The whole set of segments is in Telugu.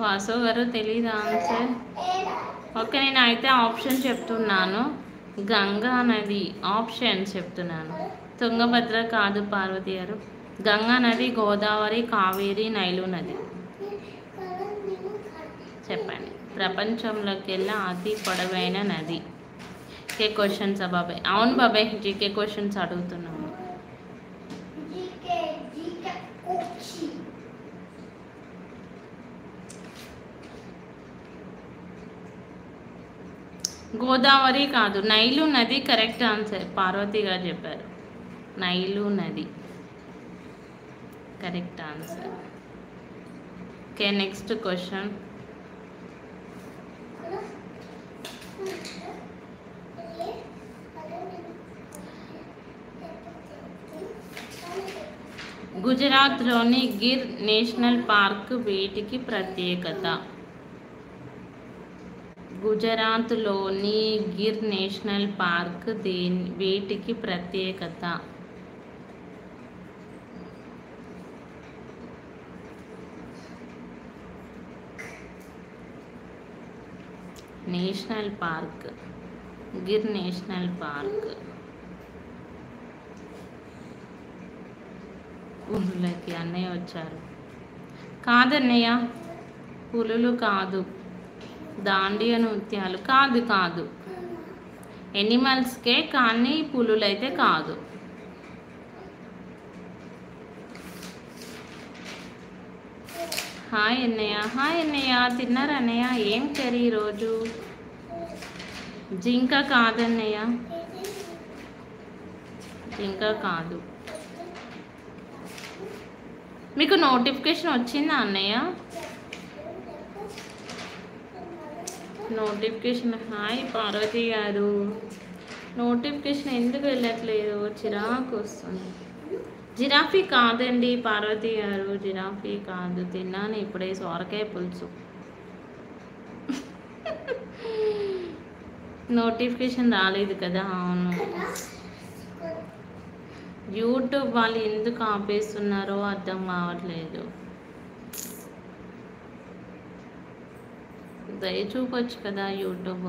వాసు గారు తెలీదా ఆన్సర్? ఓకే, నేను అయితే ఆప్షన్ చెప్తున్నాను. గంగా నది ఆప్షన్ చెప్తున్నాను. తుంగభద్ర కాదు పార్వతి గారు. గంగా నది, గోదావరి, కావేరి, నైలు నది. చెప్పండి. ప్రపంచంలోకెల్లా అతి పొడవైన నది. జీకే క్వశ్చన్స్ బాబాయ్. అవును బాబాయ్, జీకే క్వశ్చన్స్ అడుగుతున్నాను. గోదావరి కాదు, నైలు నది కరెక్ట్ ఆన్సర్. పార్వతి గారు చెప్పారు. నైలు నది correct answer. Okay, next question. గుజరాత్లోని గిర్ నేషనల్ పార్క్ వీటికి ప్రత్యేకత. గుజరాత్లోని గిర్ నేషనల్ పార్క్ వీటికి ప్రత్యేకత. National park, Gir national park. పులులకి అన్నయ్య వచ్చారు. కాదన్నయ్య, పులులు కాదు. దాండియా నృత్యాలు కాదు కాదు. ఎనిమల్స్కే కానీ పులులైతే కాదు. హాయ్ అన్నయ్య. హాయ్ అన్నయ్య, తిన్నారా అన్నయ్య? ఏం కర్రీ ఈరోజు? జింక కాదన్నయ్య, జింక కాదు. మీకు నోటిఫికేషన్ వచ్చిందా అన్నయ్య? నోటిఫికేషన్. హాయ్ పార్వతి గారు, నోటిఫికేషన్ ఎందుకు వెళ్ళట్లేదు? చిరాకు వస్తుంది. జిరాఫీ కాదండి పార్వతి గారు, జిరాఫీ కాదు. తిన్నాను ఇప్పుడే సొరకాయ పులుసు. నోటిఫికేషన్ రాలేదు కదా. అవును, యూట్యూబ్ వాళ్ళు ఎందుకు ఆపేస్తున్నారో అర్థం కావట్లేదు. దయ చూపొచ్చు కదా యూట్యూబ్.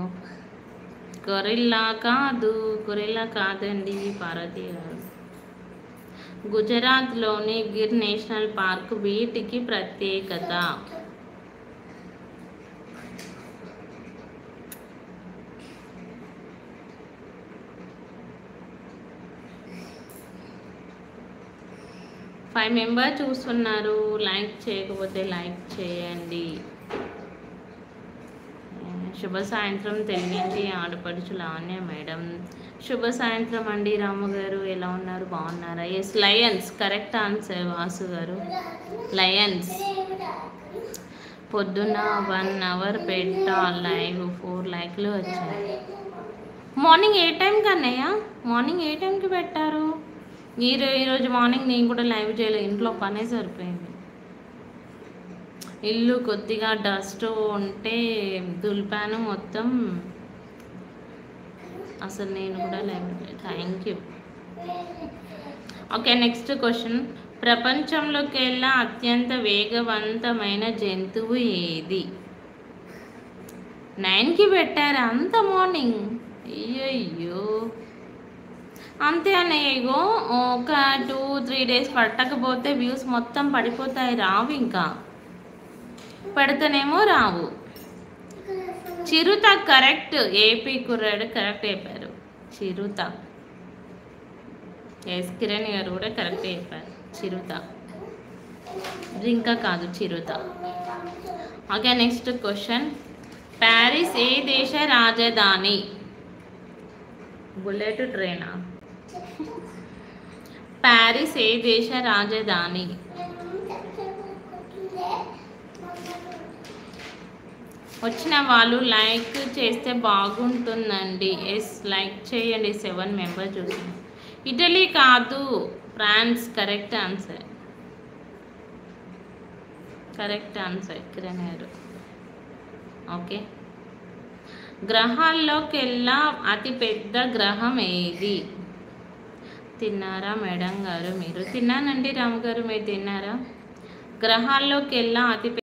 గొరిల్లా కాదు, గొరిల్లా కాదండి పార్వతి గారు. గుజరాత్లోని గిర్ నేషనల్ పార్క్ వీటికి ప్రత్యేకత. ఫైవ్ మెంబర్ చూస్తున్నారు. లైక్ చేయకపోతే లైక్ చేయండి. శుభ సాయంత్రం తెలుగింటి ఆడపడుచు లావణ్య మేడం. శుభ సాయంత్రం అండి. రాము గారు ఎలా ఉన్నారు? బాగున్నారా? Yes, lions correct answer. Vasu garu lions. పొద్దున్న 1 అవర్ పెట్టా లైవ్, 4 లైక్లు వచ్చాయి. మార్నింగ్ ఏ టైంకి అన్నయ్య? మార్నింగ్ ఏ టైంకి పెట్టారు? ఈరోజు మార్నింగ్ నేను కూడా లైవ్ చేయలేదు, ఇంట్లో పనే సరిపోయింది. ఇల్లు కొద్దిగా డస్ట్ ఉంటే దులిపాను మొత్తం. అసలు నేను కూడా live. Thank you. Okay, next question. ప్రపంచంలోకెల్లా అత్యంత వేగవంతమైన జంతువు ఏది? 9కి పెట్టారా అంత మార్నింగ్? అయ్యయ్యో, అంతే అన్నయ్య. ఇగో ఒక 2-3 డేస్ పట్టకపోతే వ్యూస్ మొత్తం పడిపోతాయి, రావు. ఇంకా పెడితేనేమో రావు. చిరుత కరెక్ట్. ఏపీ కుర్రాడు కరెక్ట్ చెప్పారు. చిరుత. ఎస్, కిరణ్ గారు కూడా కరెక్ట్ చెప్పారు. చిరుత, జింక కాదు, చిరుత. Okay, next question. ప్యారిస్ ఏ దేశ రాజధాని? బుల్లెట్ ట్రైనా? ప్యారిస్ ఏ దేశ రాజధాని? వచ్చిన వాళ్ళు లైక్ చేస్తే బాగుంటుందండి. ఎస్, లైక్ చేయండి. 7 మెంబర్ చూసాను. ఇటలీ కాదు, France correct answer. Correct answer Kiran garu. Okay, గ్రహాల్లోకెల్లా అతిపెద్ద గ్రహం ఏది? తిన్నారా మేడం గారు? మీరు తిన్నానండి. రాము గారు మీరు తిన్నారా? గ్రహాల్లోకెల్లా అతి